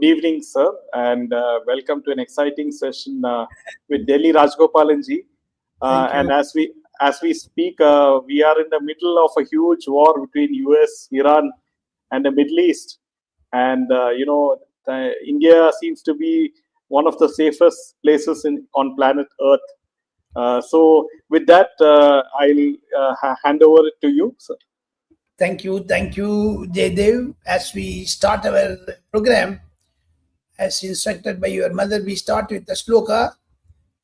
Good evening, sir, and welcome to an exciting session with Delhi Rajagopalan ji. And as we speak, we are in the middle of a huge war between US, Iran, and the Middle East. And India seems to be one of the safest places on planet Earth. So, with that, I'll hand over it to you, sir. Thank you, Jaydev. As we start our program, as instructed by your mother, we start with the sloka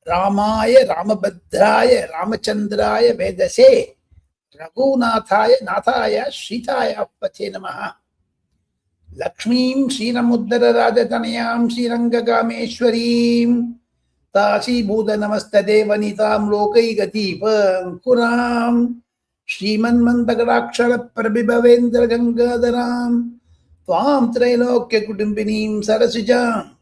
Ramaya, Ramabhadraya, Ramachandraya, Vedase, Raghunathaya, Nathaya, Sritaya, Pathe Namaha. Lakshmim, Srinamuddara Rajatanayam, Srirangagameeshwarim, Tasi Buddha Namastade Vanitam Lokai Gatipa, Kuram, Shriman Mandagarakshara Prabhibhavendra Gangadaram, Tvam Trailokya Kudumbinim Sarasijam,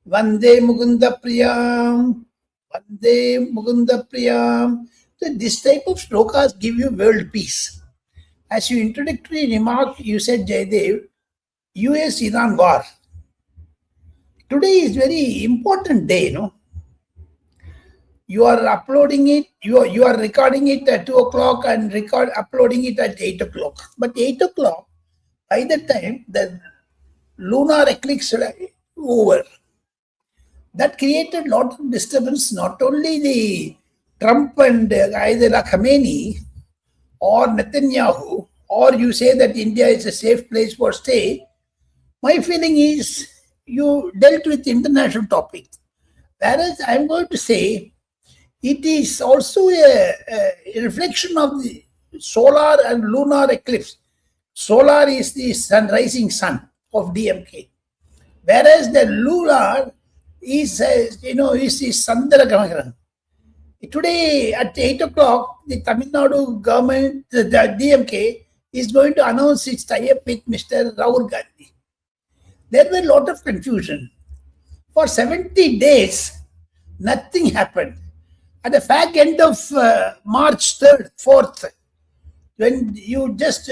Vande Mukunda Priyam, Vande Mukunda Priyam. So this type of slokas give you world peace. As you introductory remark, you said, Jaydev, US-Iran war. Today is very important day, no? You are uploading it, you are recording it at 2 o'clock and uploading it at 8 o'clock. But 8 o'clock, by the time the lunar eclipse over, that created a lot of disturbance, not only the Trump and either Khamenei or Netanyahu, or you say that India is a safe place for stay. My feeling is you dealt with international topics. Whereas I am going to say, it is also a reflection of the solar and lunar eclipse. Solar is the rising sun of DMK, whereas the lunar is the Sandra. Today at 8 o'clock, the Tamil Nadu government, the DMK, is going to announce its tie-up with Mr. Rahul Gandhi. There were a lot of confusion. For 70 days, nothing happened. At the fag end of March 3rd, 4th, when you just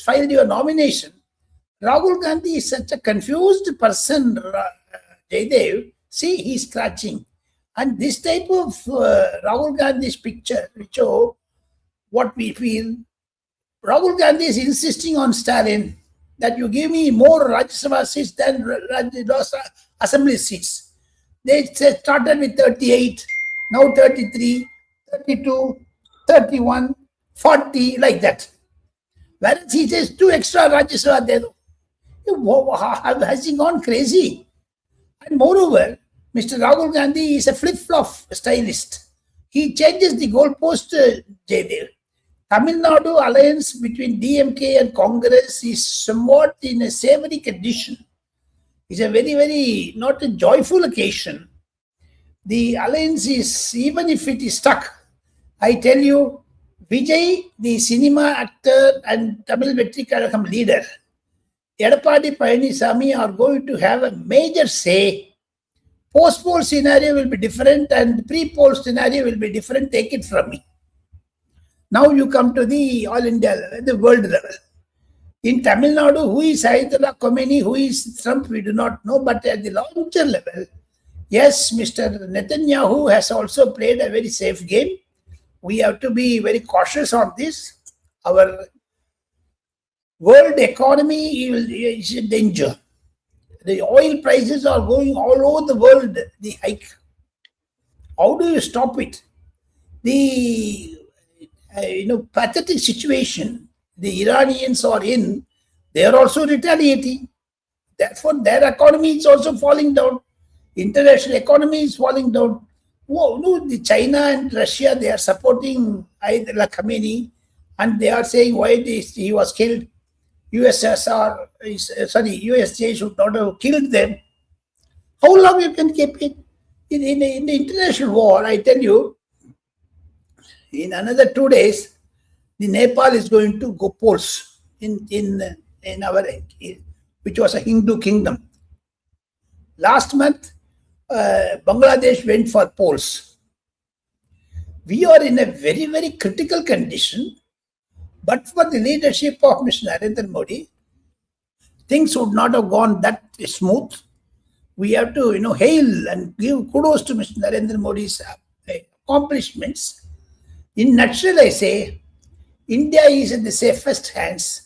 filed your nomination, Rahul Gandhi is such a confused person, Jaydev. See, he's scratching. And this type of Rahul Gandhi's picture, which show what we feel, Rahul Gandhi is insisting on Stalin that you give me more Rajya Sabha seats than Assembly seats. They started with 38. Now 33, 32, 31, 40, like that. Whereas he says 2 extra Rajya Sabha there. Has he gone crazy? And moreover, Mr. Rahul Gandhi is a flip-flop stylist. He changes the goalpost, Jaydev. Tamil Nadu alliance between DMK and Congress is somewhat in a savory condition. It's a very, very, not a joyful occasion. The alliance is, even if it is stuck, I tell you, Vijay, the cinema actor and Tamil Vetri Kazhagam leader, Edappadi Palaniswamy are going to have a major say. Post-poll scenario will be different and pre-poll scenario will be different. Take it from me. Now you come to the all India level, the world level. In Tamil Nadu, who is Ayatollah Khomeini, who is Trump, we do not know. But at the larger level, yes, Mr. Netanyahu has also played a very safe game. We have to be very cautious on this. Our world economy is in danger. The oil prices are going all over the world, the hike. How do you stop it? The pathetic situation the Iranians are in, they are also retaliating. Therefore, their economy is also falling down. International economy is falling down. The China and Russia, they are supporting Ayatollah Khamenei, and they are saying why he was killed. USSR, USJ should not have killed them. How long you can keep it? In the international war, I tell you, in another 2 days, the Nepal is going to go polls in our, which was a Hindu kingdom. Last month, Bangladesh went for polls. We are in a very, very critical condition. But for the leadership of Mr. Narendra Modi, things would not have gone that smooth. We have to, hail and give kudos to Mr. Narendra Modi's accomplishments. In nutshell, I say, India is in the safest hands.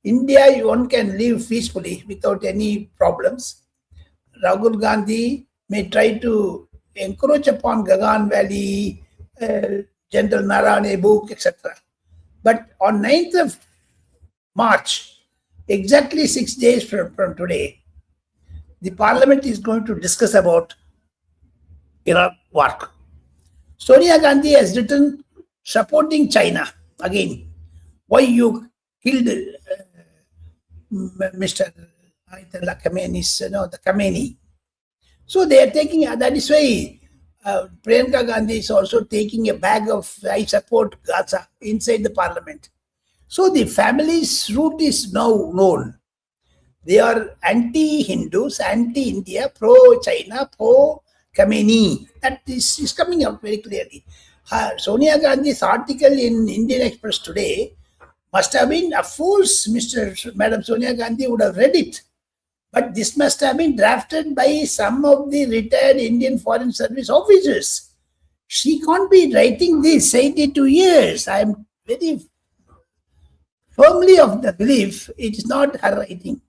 India, one can live peacefully without any problems. Rahul Gandhi may try to encroach upon Gagan Valley, General Narane book, etc. But on 9th of March, exactly 6 days from today, the parliament is going to discuss about Iraq war. Sonia Gandhi has written supporting China again. Why you killed Mr. Ayatollah Khamenei's, the Khamenei. So they are taking, that is why Priyanka Gandhi is also taking a bag of I support Gaza inside the parliament. So the family's root is now known. They are anti-Hindus, anti-India, pro-China, pro-Khamenei. That is coming out very clearly. Sonia Gandhi's article in Indian Express today must have been, of course, Madam Sonia Gandhi would have read it. But this must have been drafted by some of the retired Indian Foreign Service officers. She can't be writing this 82 years. I am very firmly of the belief it is not her writing.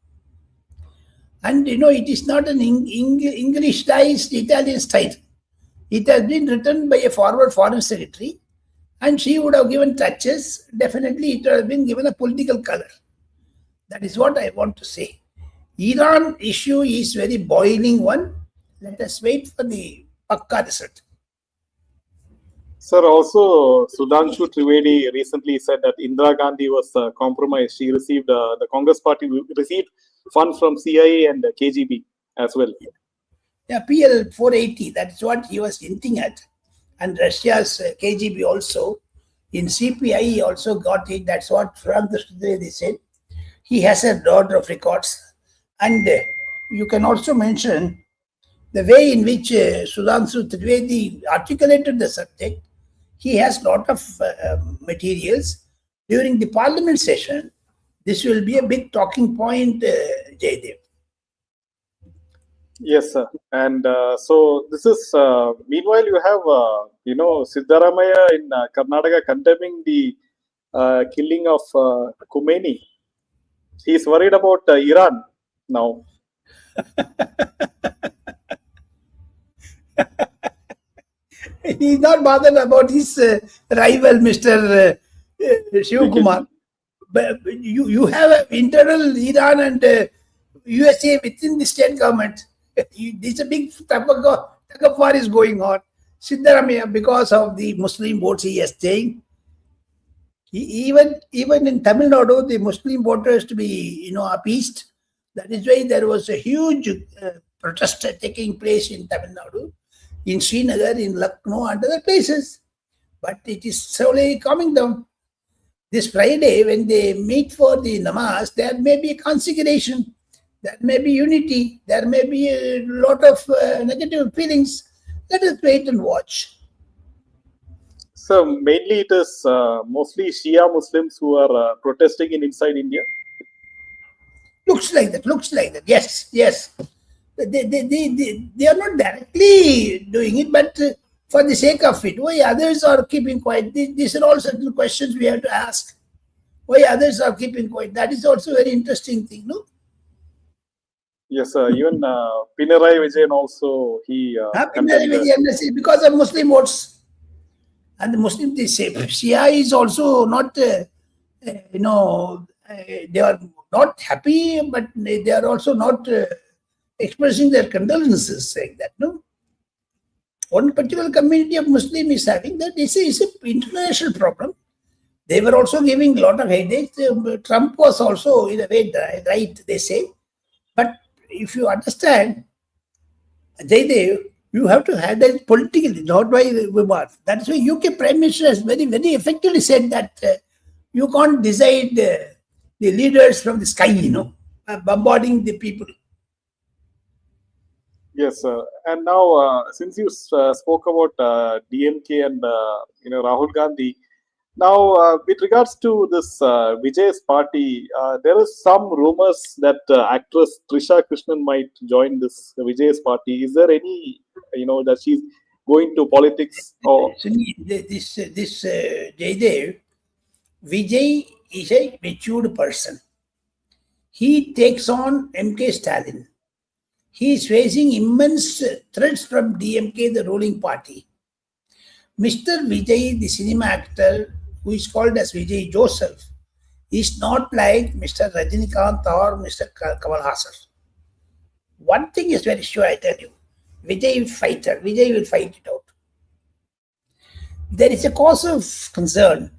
And it is not an Englishized Italian style. It has been written by a former foreign secretary, and she would have given touches. Definitely, it would have been given a political color. That is what I want to say. Iran issue is very boiling one. Let us wait for the Pakka result. Sir, also Sudhanshu Trivedi recently said that Indira Gandhi was compromised. She received, the Congress party received funds from CIA and KGB as well. Yeah, PL 480, that's what he was hinting at. And Russia's KGB also. In CPI, he also got it. That's what Frank they said. He has a lot of records. And you can also mention the way in which Sudhanshu Trivedi articulated the subject. He has a lot of materials. During the parliament session, this will be a big talking point, Jaydev. Yes, sir. And so this is, meanwhile, you have, Siddaramaiah in Karnataka condemning the killing of Khomeini. He is worried about Iran now. He is not bothered about his rival, Mr. Shiv Kumar. But you have an internal Iran and USA within the state government. This is a big tug of war is going on. Siddaramaiah, because of the Muslim votes he is saying, even in Tamil Nadu, the Muslim voters to be appeased. That is why there was a huge protest taking place in Tamil Nadu, in Srinagar, in Lucknow, and other places. But it is slowly coming down. This Friday, when they meet for the namaz, there may be a consecration, there may be unity, there may be a lot of negative feelings. Let us wait and watch. So mainly it is mostly Shia Muslims who are protesting inside India. Looks like that. Yes. They are not directly doing it, but for the sake of it. Why others are keeping quiet? These are all certain questions we have to ask. Why others are keeping quiet? That is also a very interesting thing, no? Yes, even Pinarayi Vijay also, he Pinarayi Vijay, because of Muslim votes. And the Muslim, they say, Shia is also not, they are not happy, but they are also not expressing their condolences, saying that, no? One particular community of Muslim is having that. This is an international problem. They were also giving a lot of headaches. Trump was also, in a way, right, they say. But if you understand, Jaydev, you have to have that politically, not by Vimar. That's why UK Prime Minister has very, very effectively said that you can't decide the leaders from the sky, bombarding the people. Yes, and now since you spoke about DMK and Rahul Gandhi, Now, with regards to this Vijay's party, there is some rumors that actress Trisha Krishnan might join this Vijay's party. Is there any, that she's going to politics or? So this Jaydev, Vijay is a matured person. He takes on MK Stalin. He is facing immense threats from DMK, the ruling party. Mr. Vijay, the cinema actor, who is called as Vijay Joseph, is not like Mr. Rajinikanth or Mr. Kamal Hassan. One thing is very sure, I tell you. Vijay is fighter. Vijay will fight it out. There is a cause of concern.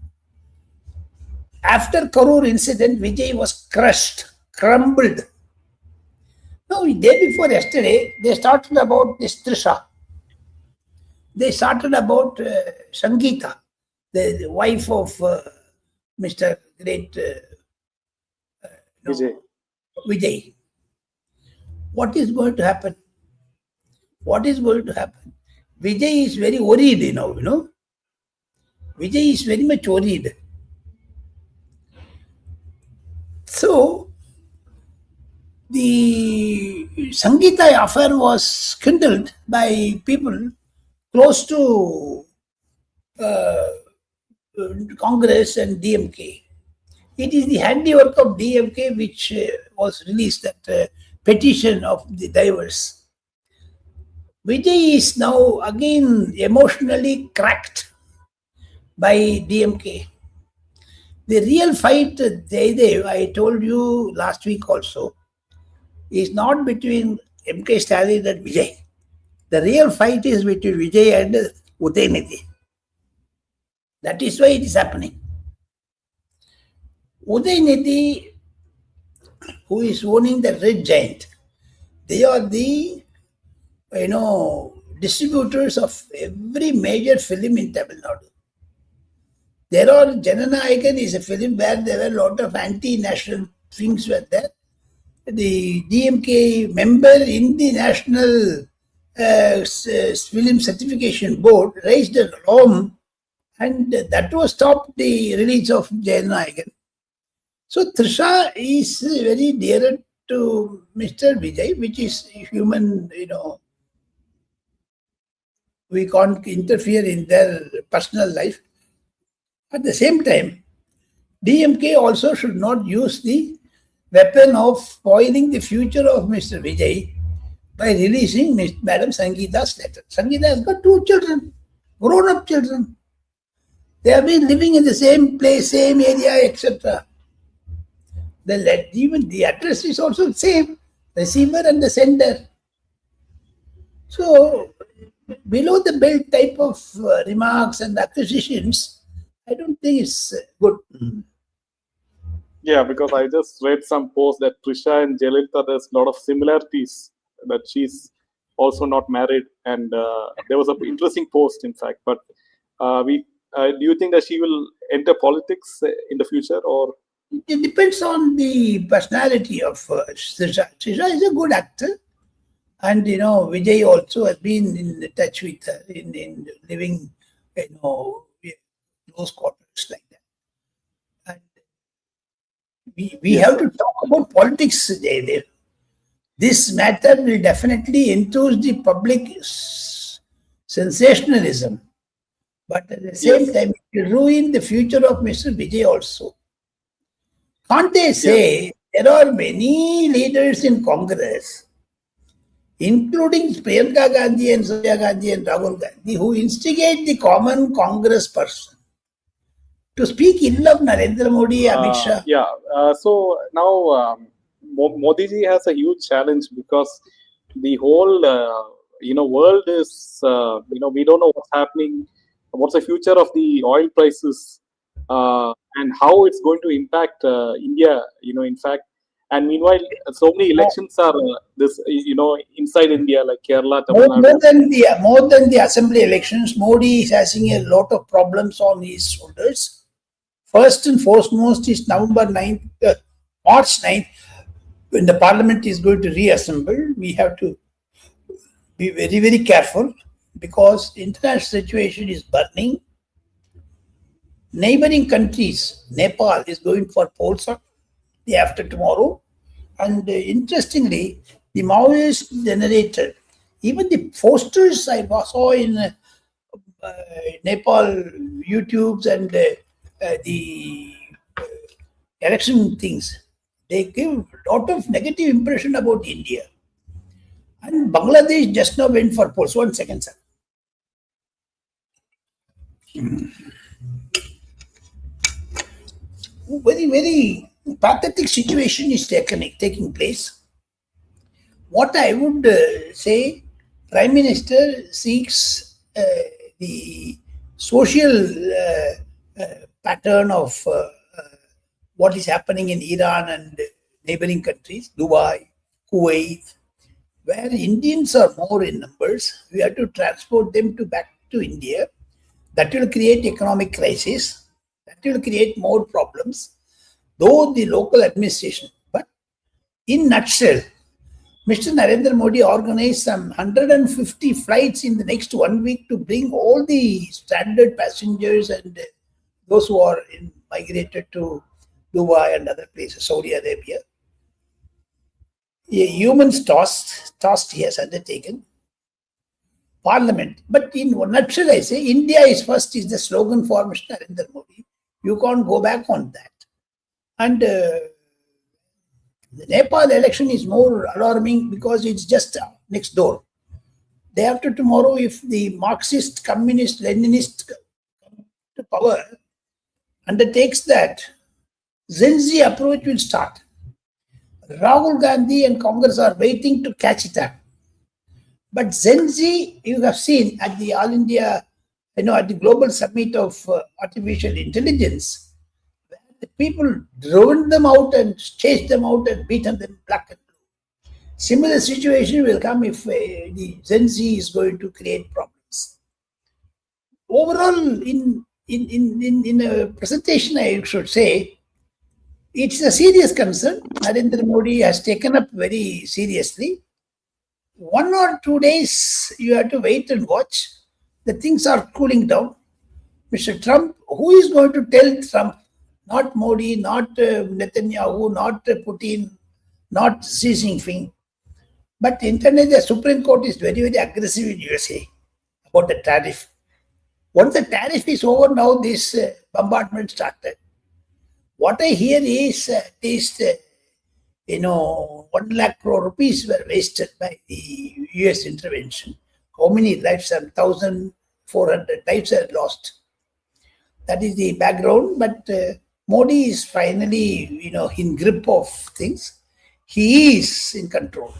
After Karur incident, Vijay was crushed, crumbled. No, day before yesterday, they started about this Trisha. They started about Sangeeta, the wife of Mr. Great Vijay. Vijay. What is going to happen? What is going to happen? Vijay is very worried, you know. Vijay is very much worried. So, the Sangeeta affair was kindled by people close to Congress and DMK. It is the handiwork of DMK which was released, that petition of the divers. Vijay is now again emotionally cracked by DMK. The real fight, Jaydev, I told you last week also, is not between MK Stalin and Vijay. The real fight is between Vijay and Udaynidhi. That is why it is happening. Udaynidhi, who is owning the Red Giant, they are the distributors of every major film in Tamil Nadu. There are Jananayagan is a film where there were a lot of anti-national things were there. The DMK member in the National Film Certification Board raised an alarm, and that was stopped the release of Jananayagan. So Trisha is very dear to Mr. Vijay, which is human, we can't interfere in their personal life. At the same time, DMK also should not use the weapon of spoiling the future of Mr. Vijay by releasing Madam Sangeeta's letter. Sangeeta has got 2 children, grown-up children. They have been living in the same place, same area, etc. Even the address is also the same, receiver and the sender. So, below the belt type of remarks and acquisitions, I don't think it's good. Yeah, because I just read some posts that Trisha and Jayalalitha, there's a lot of similarities, that she's also not married, and there was an interesting post, in fact. But do you think that she will enter politics in the future, or? It depends on the personality of Trisha. Trisha is a good actor, and Vijay also has been in touch with her in living, close quarters like that. And we have to talk about politics there. This matter will definitely enthuse the public sensationalism, but at the same time, it will ruin the future of Mr. Vijay also. Can't they say there are many leaders in Congress, including Priyanka Gandhi and Sonia Gandhi and Rahul Gandhi, who instigate the common Congress person to speak ill of Narendra Modi, Amit Shah? So now Modi ji has a huge challenge, because the whole world is we don't know what's happening, what's the future of the oil prices, and how it's going to impact India. In fact, and meanwhile, so many elections are inside India, like Kerala, Tamil Nadu. More than the assembly elections, Modi is having a lot of problems on his shoulders. First and foremost is March 9th, when the parliament is going to reassemble. We have to be very, very careful, because the international situation is burning. neighboring countries, Nepal is going for polls on day after tomorrow. And interestingly, the Maoist generated, even the posters I saw in Nepal YouTubes and the election things, they give a lot of negative impression about India. And Bangladesh just now went for polls. 1 second, sir. Very, very pathetic situation is taking place. What I would say, Prime Minister seeks the social pattern of what is happening in Iran and neighboring countries, Dubai, Kuwait, where Indians are more in numbers. We have to transport them back to India. That will create economic crisis. That will create more problems, though the local administration. But in nutshell, Mr. Narendra Modi organized some 150 flights in the next 1 week to bring all the standard passengers and those who are migrated to Dubai and other places, Saudi Arabia. A human's task he has undertaken. Parliament. But in one nutshell, I say India is first is the slogan for Mr. Narendra Modi. You can't go back on that. And the Nepal election is more alarming because it's just next door. Day after tomorrow, if the Marxist, Communist, Leninist come to power, undertakes that, Gen Z approach will start. Rahul Gandhi and Congress are waiting to catch it up. But Gen Z, you have seen at the All India, at the Global Summit of Artificial Intelligence, where the people driven them out and chased them out and beaten them black and blue. Similar situation will come if the Gen Z is going to create problems. Overall, in a presentation, I should say, it's a serious concern. Narendra Modi has taken up very seriously. 1 or 2 days, you have to wait and watch. The things are cooling down. Mr. Trump, who is going to tell Trump? Not Modi, not Netanyahu, not Putin, not Xi Jinping. But internationally, the Supreme Court is very, very aggressive in USA about the tariff. Once the tariff is over, now this bombardment started. What I hear is at least 1 lakh crore rupees were wasted by the US intervention. How many lives? 1,400 lives are lost. That is the background. But Modi is finally, in grip of things. He is in control.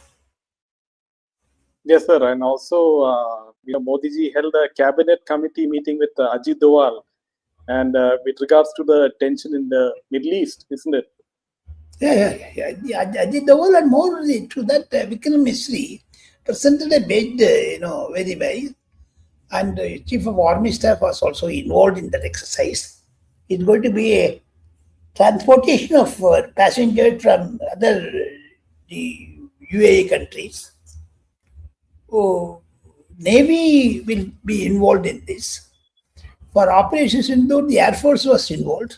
Yes, sir. And also, Modi ji held a cabinet committee meeting with Ajit Doval, and with regards to the tension in the Middle East, isn't it? Yeah. Ajit Doval and more to that, Vikram Misri presented a bid, very well. And Chief of Army Staff was also involved in that exercise. It's going to be a transportation of passengers from other the UAE countries. Navy will be involved in this. For Operation Sindoor, the Air Force was involved.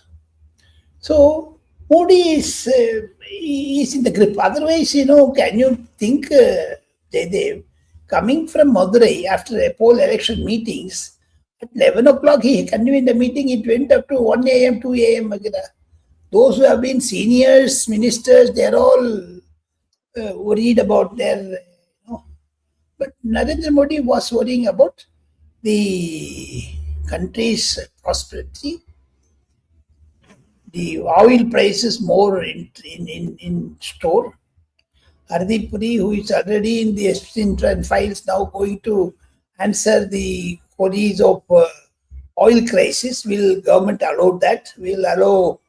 So Modi is in the grip. Otherwise, can you think, Jaydev, coming from Madurai after a poll election meetings, at 11 o'clock he convened the meeting, it went up to 1 a.m., 2 a.m. Those who have been seniors, ministers, they're all worried about their, But Narendra Modi was worrying about the country's prosperity. The oil prices more in store. Hardeep Puri, who is already in the Intran files, now going to answer the queries of oil crisis. Will government allow that? Will allow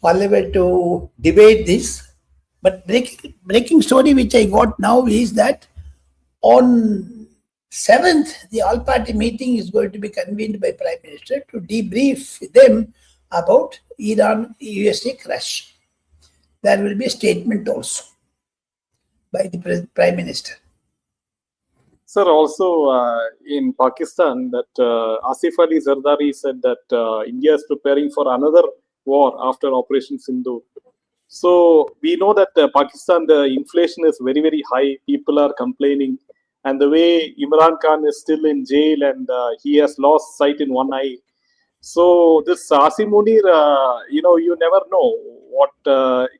Parliament to debate this? But breaking story which I got now is that on 7th, the all-party meeting is going to be convened by Prime Minister to debrief them about Iran-USA crash. There will be a statement also by the Prime Minister. Sir, also in Pakistan, that Asif Ali Zardari said that India is preparing for another war after Operation Sindhu. So we know that Pakistan, the inflation is very, very high. People are complaining. And the way Imran Khan is still in jail and he has lost sight in one eye. So this Asim Munir, you never know what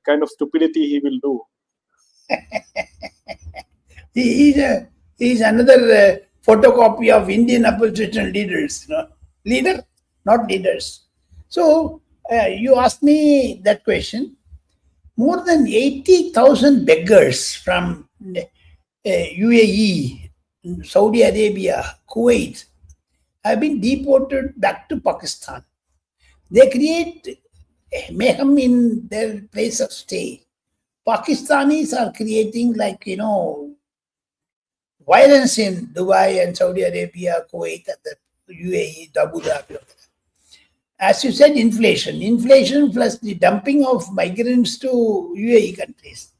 kind of stupidity he will do. He's another photocopy of Indian opposition leaders. Leader, not leaders. So you asked me that question. More than 80,000 beggars from UAE, Saudi Arabia, Kuwait have been deported back to Pakistan. They create mayhem in their place of stay. Pakistanis are creating, violence in Dubai and Saudi Arabia, Kuwait, and the UAE, Abu Dhabi. As you said, inflation plus the dumping of migrants to UAE countries.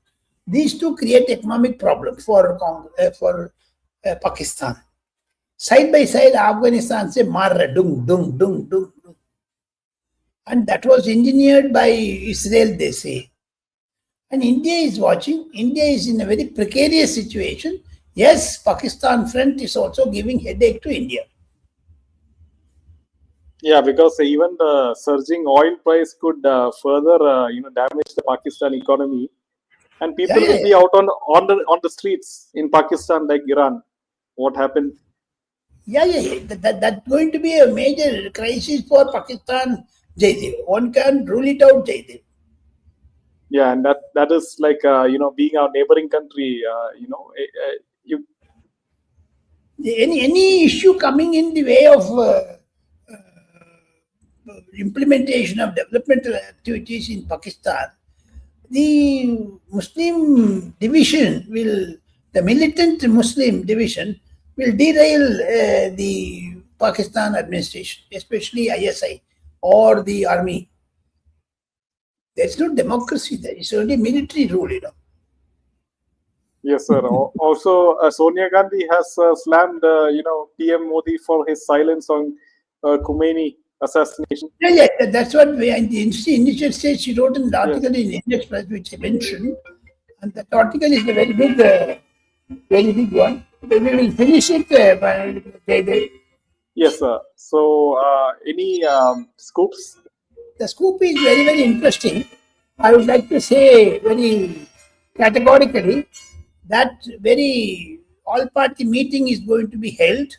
These two create economic problem for Pakistan. Side by side, Afghanistan say marra dung dung dung dung, and that was engineered by Israel, they say. And India is watching. India is in a very precarious situation. Yes, Pakistan front is also giving headache to India. Yeah, because even the surging oil price could further, damage the Pakistan economy, and people will be out on the streets in Pakistan like Iran. What happened? That's going to be a major crisis for Pakistan, Jaidev. One can rule it out, Jaidev. Yeah, and that is like being our neighboring country. Any issue coming in the way of implementation of developmental activities in Pakistan, the Muslim division the militant Muslim division will derail the Pakistan administration, especially ISI or the army. There's no democracy there. It's only military rule, Yes, sir. Also, Sonia Gandhi has slammed, PM Modi for his silence on Khomeini assassination. Yeah, that's what in the initial stage she wrote an article in India Express, which I mentioned, and that article is a very big one. We will finish it by Yes, sir. So, any scoops? The scoop is very, very interesting. I would like to say very categorically that very all-party meeting is going to be held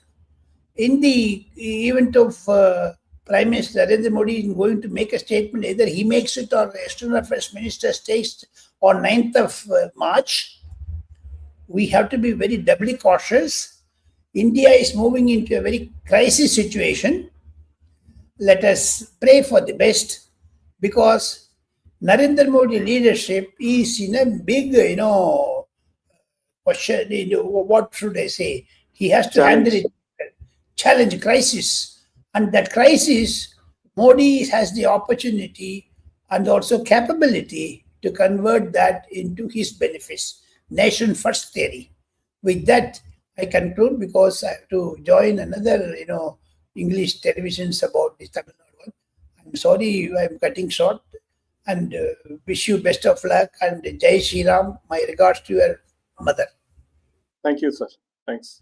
in the event of Prime Minister Narendra Modi is going to make a statement. Either he makes it or the External Affairs Minister stays on 9th of March. We have to be very doubly cautious. India is moving into a very crisis situation. Let us pray for the best, because Narendra Modi leadership is in a big, question. What should I say? He has to handle it, challenge, crisis, and that crisis, Modi has the opportunity and also capability to convert that into his benefits. Nation first theory. With that, I conclude, because I have to join another, English televisions about this Tamil Nadu one. I'm sorry, I'm cutting short, and wish you best of luck, and Jai Shri Ram. My regards to your mother. Thank you, sir. Thanks.